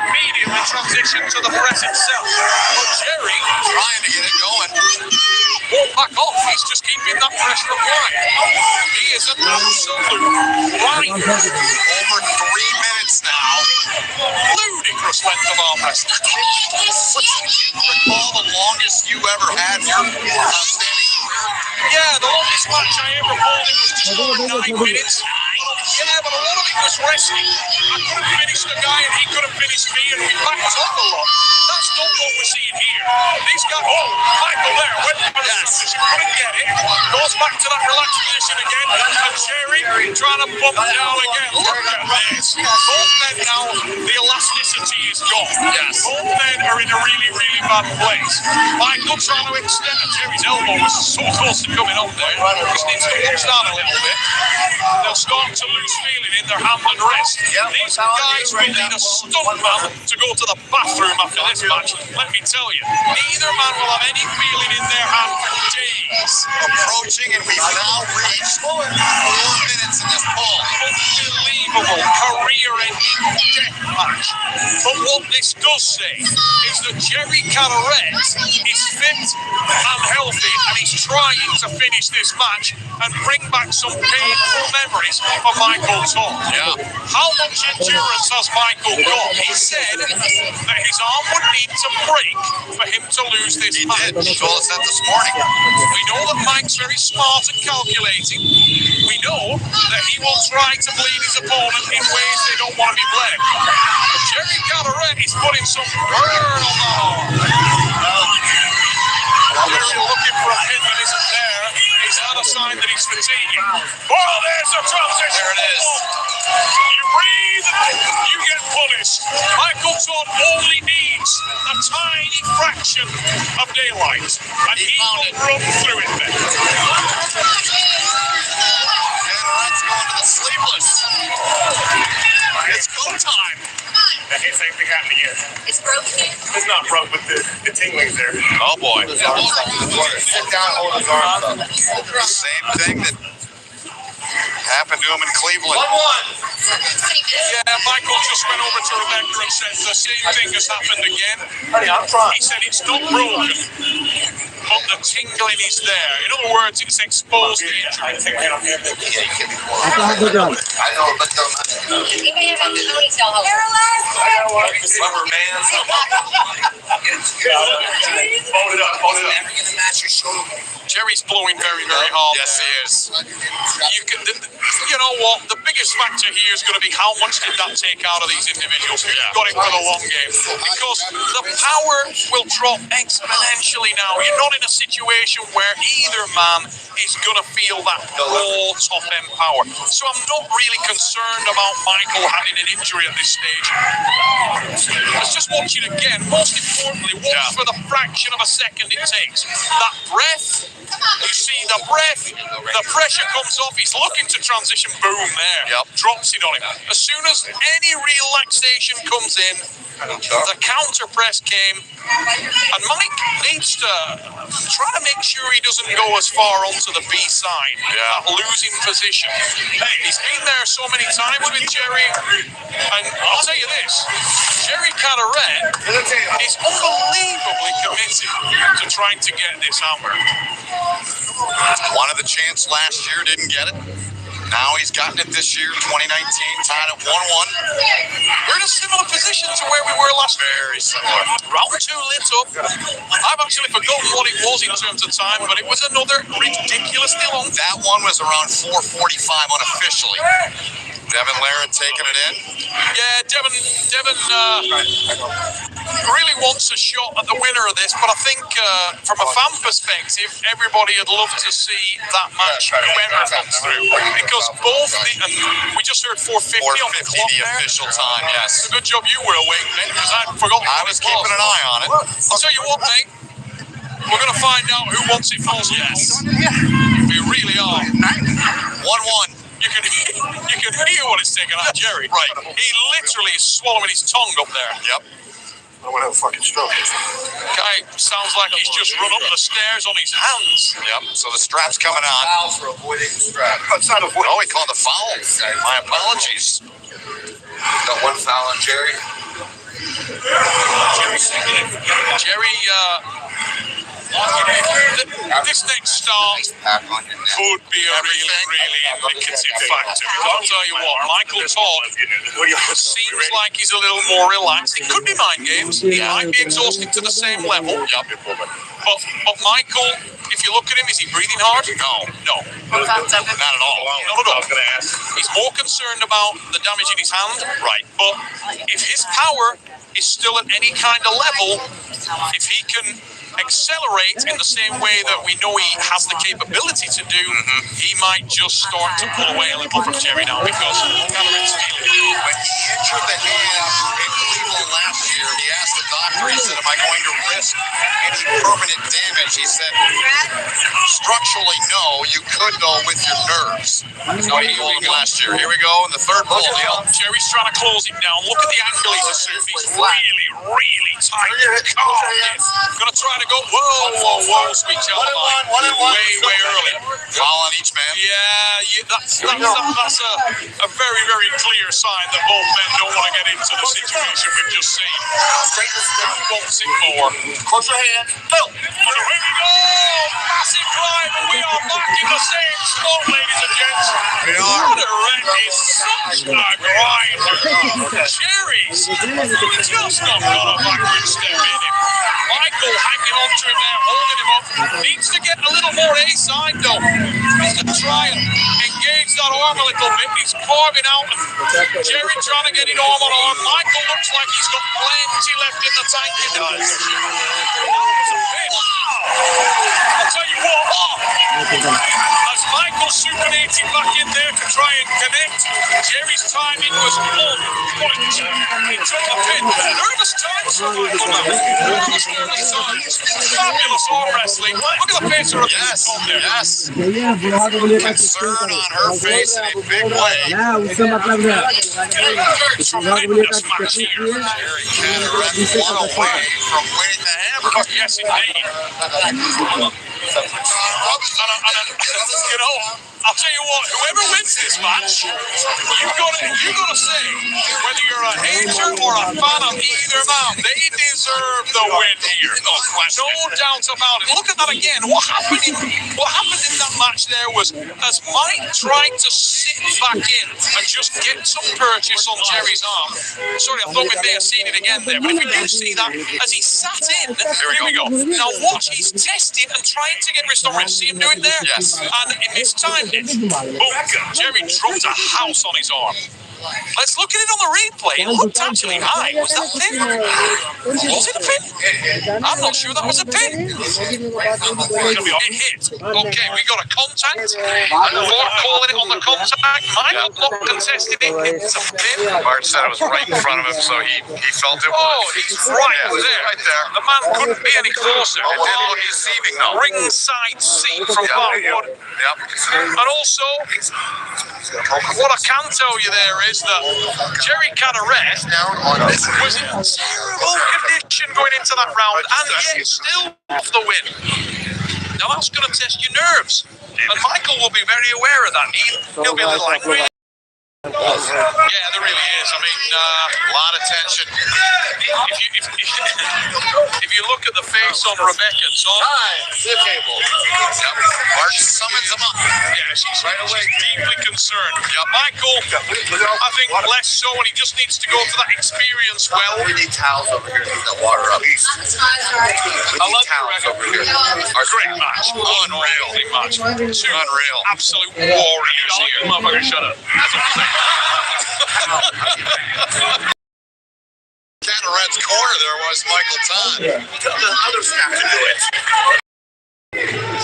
immediately transition to the press itself. But Jerry trying to get it going. Won't back off. He's just keeping that pressure applied. He is an absolute rider. Over 3 minutes now. Ludicrous length of arm wrestling. Recall the longest you ever had in your outstanding career? Yeah, the longest match I ever pulled in was just over 9 minutes. Yeah, but a lot of it was wrestling. I couldn't finish the guy and he couldn't finish me, and we backed up a lot. That's not what we're seeing here. These guys, Michael there, went for the position, couldn't get it. Goes back to that relaxed position again. And Jerry trying to bump down again. Look at this. Both men now, the elasticity is gone. Yes. Both men are in a really, really bad place. Michael trying to extend, and Jerry's elbow was so close to coming up there. Just needs to push down a little bit. They'll start to lose feeling in their hand and wrist. These guys will need a stuntman to go to the bathroom after this match. Let me tell you, neither man will have any feeling in their hand for days. Approaching, and we've now reached 4 minutes in this pull. Unbelievable career-ending death match. But what this does say is that Jerry Carteret is fit and healthy, and he's trying to finish this match and bring back some painful memories for Michael Todd. Yeah. How much endurance has Michael got? He said that his arm would need to break for him to lose this match. He told us that this morning. We know that Mike's very smart and calculating. We know that he will try to bleed his opponent in ways they don't want to be bled. But Jerry Carteret is putting some burn on the arm. Jerry looking for a pin that isn't there. Is that a sign that he's fatiguing? Oh, there's a transition. There it is. You breathe, you get punished. Michael Todd only needs a tiny fraction of daylight, and he will run through it then. Carteret's going to the sleepless. It's go time. That same thing happened again. It's broken. It's not broke, but the tingling's there. Oh boy. Sit down, hold his arms up. Same thing that happened to him in Cleveland. 1-1. Yeah, Michael just went over to Rebecca and said the same thing has happened again. Honey, I'm trying. He said it's not broken, but the tingling is there. In other words, it's exposed the injury. I think I don't have that. I know, but You may have a ponytail. Rubber bands. Fold it up, fold it up. Jerry's blowing very, very hard. yes, he is. You know what? The biggest factor here is going to be how much did that take out of these individuals who got it for the long game. Because the power will drop exponentially now. You're not in a situation where either man is going to feel that raw top-end power. So I'm not really concerned about Michael having an injury at this stage. Let's just watch it again. Most importantly, watch for the fraction of a second it takes. That breath, you see the breath, the pressure comes off, he's looking to transition, boom, there. Drops it on him. As soon as any relaxation comes in, the counter press came, and Mike needs to try to make sure he doesn't go as far onto the B side, that losing position. Hey, he's been there so many times with Jerry, and I'll tell you this, Jerry Carteret is unbelievably committed to trying to get this hammer. Wanted the chance last year, didn't get it. Now he's gotten it this year, 2019, tied at 1-1. We're in a similar position to where we were last year. Very similar. Round 2 lit up. I've actually forgotten what it was in terms of time, but it was another ridiculously long. That one was around 4:45 unofficially. Devin Laird taking it in. Yeah, Devin really wants a shot at the winner of this, but I think from a fan perspective, everybody would love to see that match, whoever comes through. Because both and we just heard 4:50 on the clock the there. official time, yes. It's a good job you were awake, mate, because I'd forgotten. I was keeping an eye on it. I'll tell you what, mate. We're going to find out who wants it first. Yes. We really are. 1-1. You can hear what it's taking out of Jerry. Right. He literally is swallowing his tongue up there. Yep. I want to have a fucking stroke. Guy sounds like he's just run up the stairs on his hands. Yep. So the strap's coming on. Foul for avoiding the strap. It's not avoiding. Oh, he called the foul. My apologies. Got one foul on Jerry. Jerry, this next start could be a really indicative factor. I'll tell you what, Michael Todd seems like he's a little more relaxed. It could be mind games. He might be exhausting to the same level. But Michael, if you look at him, is he breathing hard? No. Not at all. Not at all. He's more concerned about the damage in his hand. Right. But if his power is still at any kind of level, if he can accelerate in the same way that we know he has the capability to do, he might just start to pull away a little from Jerry now because Calorette's feeling it. When he injured the hand in Cleveland last year, he asked the doctor, he said, am I going to risk any permanent damage? He said, structurally, no. You could, though, with your nerves. So he told him last year. Here we go in the third pull. Jerry's trying to close him down. Look at the angle he's assumed. He's really tight. Gonna try to go. Whoa, sweet child. Way early. Foul on each man. Yeah, that's a very clear sign that both men don't want to get into the situation we've just seen. Wants it more. Close your hand. Phil. Here we go. Massive drive, and we are back in the same spot, ladies and gents. Carteret is such a grinder. Jerry's just not got a backward step in him. Michael hanging on to him there, holding him up. Needs to get a little more A-side though. Needs to try and engage that arm a little bit. He's carving out. Jerry trying to get it arm on arm. Michael looks like he's got plenty left in the tank. He does. I'll tell you what. As Michael supinated back in there to try and connect, Jerry's timing was on point. He took the pin. Nervous times for Michael now. Nervous early times. Fabulous arm wrestling. Look at the pace of there. Yes. Concern on her face in a big way. Tremendous match here. Jerry Carteret one away from winning the hammer. Yes, indeed. You know, I'll tell you what, whoever wins this match, you gotta say, whether you're a hater or a fan of either man, they deserve the win here. No doubt about it. Look at that again. What happened in that match there was, as Mike tried to sit back in and just get some purchase on Jerry's arm. Sorry, I thought we may have seen it again there, but if we do see that, as he sat in, here we go. Now watch, he's testing and trying to get restored. See him do it there? Yes. And he mistimed it. Boom. Jerry dropped a house on his arm. Let's look at it on the replay. It looked actually high. Was that pin? Was it a pin? I'm not sure that was a pin. It hit. Okay, we got a contact. Before calling it on the contact, might have not contested it. It's a pin. Bart said it was right in front of him, so he felt it. Oh, he's right there. Right there. The man couldn't be any closer. It did look deceiving, though. Ringside seat from Barwood. Yep. And also, what I can tell you there is that Jerry Carteret was in terrible condition going into that round, and yet still off the win. Now that's going to test your nerves, and Michael will be very aware of that. He'll be a little angry. Yeah, there really is. I mean, A lot of tension. if you look at the face on Rebecca, so To the table. Yep. Bart summons him up. yeah, she's deeply concerned. Michael, I think less so, and he just needs to go to that experience well. We need towels over here to get that water up. I love towels Rebecca. over here. Great match. Unreal match. Two Unreal. absolute warriors here. Motherfucker, shut up. That's what I'm saying. Carteret's corner there was Michael Todd. The other staff to do it.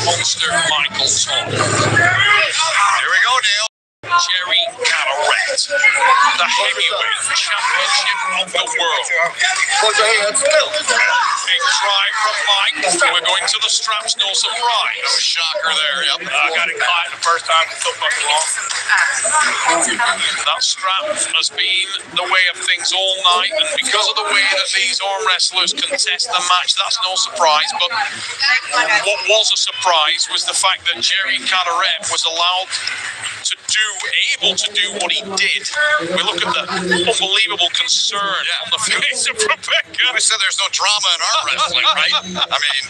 Monster Michael Todd. Here we go, Neil. Jerry Carteret, the heavyweight championship of the world. Close your hands. Phil. Big drive from Mike. We're going to the straps, no surprise. No shocker there, yep. I got it caught the first time. It's so fucking long. That strap has been the way of things all night, and because of the way that these arm wrestlers contest the match, that's no surprise. But what was a surprise was the fact that Jerry Cadaret was able to do what he did. We look at the unbelievable concern on the face of Rebecca. We said there's no drama in arm wrestling, right? I mean,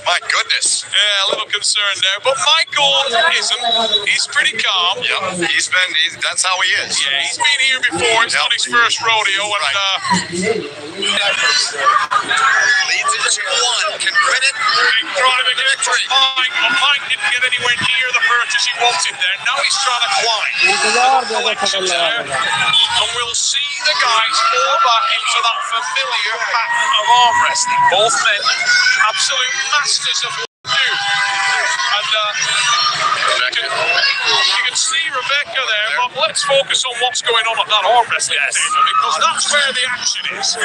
my goodness. Yeah, a little concerned there, but Michael isn't. He's pretty calm. Yep, that's how he is. Yeah, he's been here before. It's not his first rodeo, and leads it 2-1. Can win it. big drive again for Mike. But Mike didn't get anywhere near the purchase he wanted there. Now he's trying to climb. Collection there. And we'll see the guys fall back into that familiar pattern of arm wrestling. Both men, absolute masters of what they do. And you can see Rebecca there, but let's focus on what's going on at that arm wrestling table, because that's where the action is.